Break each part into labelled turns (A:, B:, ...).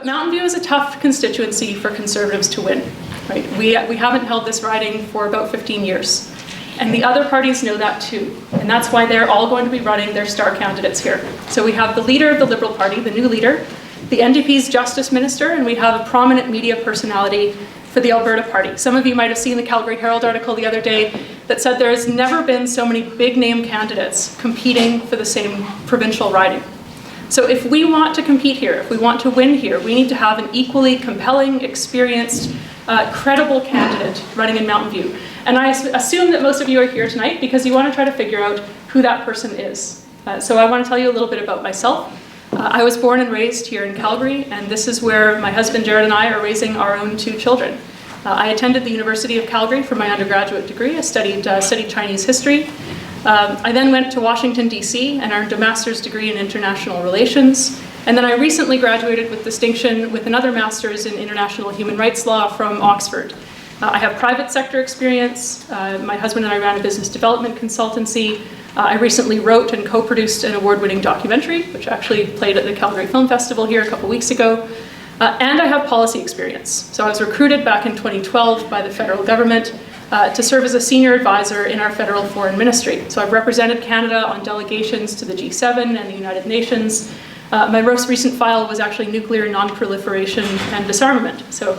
A: But Mountain View is a tough constituency for Conservatives to win. Right? We haven't held this riding for about 15 years. And the other parties know that too. And that's why they're all going to be running their star candidates here. So we have the leader of the Liberal Party, the new leader, the NDP's Justice Minister, and we have a prominent media personality for the Alberta Party. Some of you might have seen the Calgary Herald article the other day that said there has never been so many big name candidates competing for the same provincial riding. So if we want to compete here, if we want to win here, we need to have an equally compelling, experienced, credible candidate running in Mountain View. And I assume that most of you are here tonight because you want to try to figure out who that person is. So I want to tell you a little bit about myself. I was born and raised here in Calgary, and this is where my husband Jared and I are raising our own 2 children. I attended the University of Calgary for my undergraduate degree. I studied Chinese history. I then went to Washington, D.C. and earned a master's degree in international relations. And then I recently graduated with distinction with another master's in international human rights law from Oxford. I have private sector experience. My husband and I ran a business development consultancy. I recently wrote and co-produced an award-winning documentary, which actually played at the Calgary Film Festival here a couple weeks ago. And I have policy experience. So I was recruited back in 2012 by the federal government to serve as a senior advisor in our federal foreign ministry. So I've represented Canada on delegations to the G7 and the United Nations. My most recent file was actually nuclear non-proliferation and disarmament. So,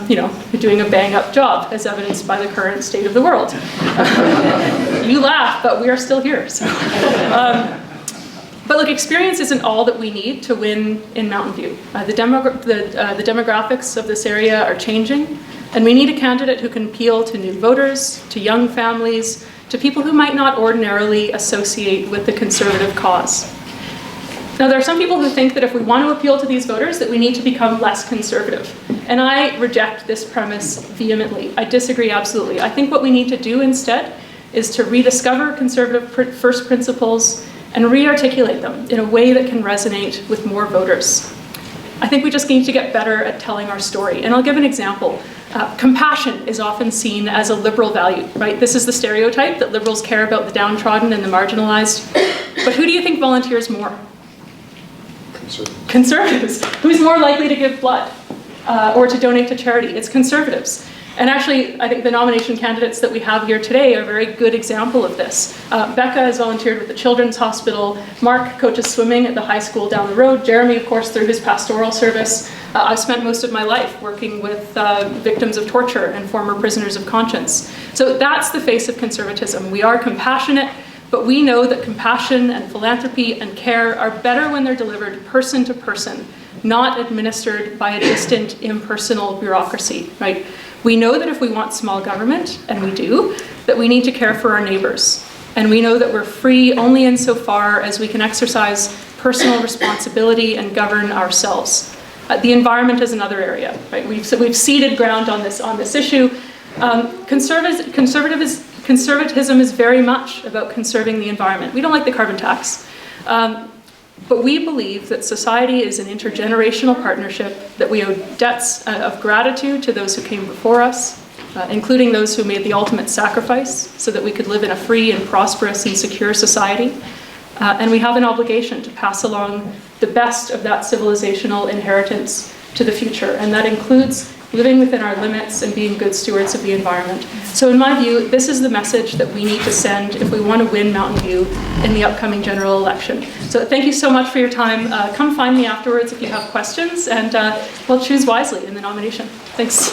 A: you're doing a bang-up job, as evidenced by the current state of the world. You laugh, but we are still here. So. But look, experience isn't all that we need to win in Mountain View. The demographics of this area are changing, and we need a candidate who can appeal to new voters, to young families, to people who might not ordinarily associate with the Conservative cause. Now, there are some people who think that if we want to appeal to these voters, that we need to become less conservative. And I reject this premise vehemently. I disagree absolutely. I think what we need to do instead is to rediscover conservative first principles and re-articulate them in a way that can resonate with more voters. I think we just need to get better at telling our story. And I'll give an example. Compassion is often seen as a liberal value, right? This is the stereotype that liberals care about the downtrodden and the marginalized. But who do you think volunteers more? Conservatives. Who's more likely to give blood or to donate to charity? It's Conservatives. And actually, I think the nomination candidates that we have here today are a very good example of this. Becca has volunteered with the Children's Hospital. Mark coaches swimming at the high school down the road. Jeremy, of course, through his pastoral service. I've spent most of my life working with victims of torture and former prisoners of conscience. So that's the face of conservatism. We are compassionate, but we know that compassion and philanthropy and care are better when they're delivered person to person, not administered by a distant, impersonal bureaucracy, right? We know that if we want small government, and we do, that we need to care for our neighbors. And we know that we're free only insofar as we can exercise personal responsibility and govern ourselves. The environment is another area, right? We've ceded ground on this issue. Conservatism is very much about conserving the environment. We don't like the carbon tax, but we believe that society is an intergenerational partnership, that we owe debts of gratitude to those who came before us, including those who made the ultimate sacrifice so that we could live in a free and prosperous and secure society. And we have an obligation to pass along the best of that civilizational inheritance to the future, and that includes living within our limits and being good stewards of the environment. So in my view, this is the message that we need to send if we want to win Mountain View in the upcoming general election. So thank you so much for your time. Come find me afterwards if you have questions, and we'll choose wisely in the nomination. Thanks.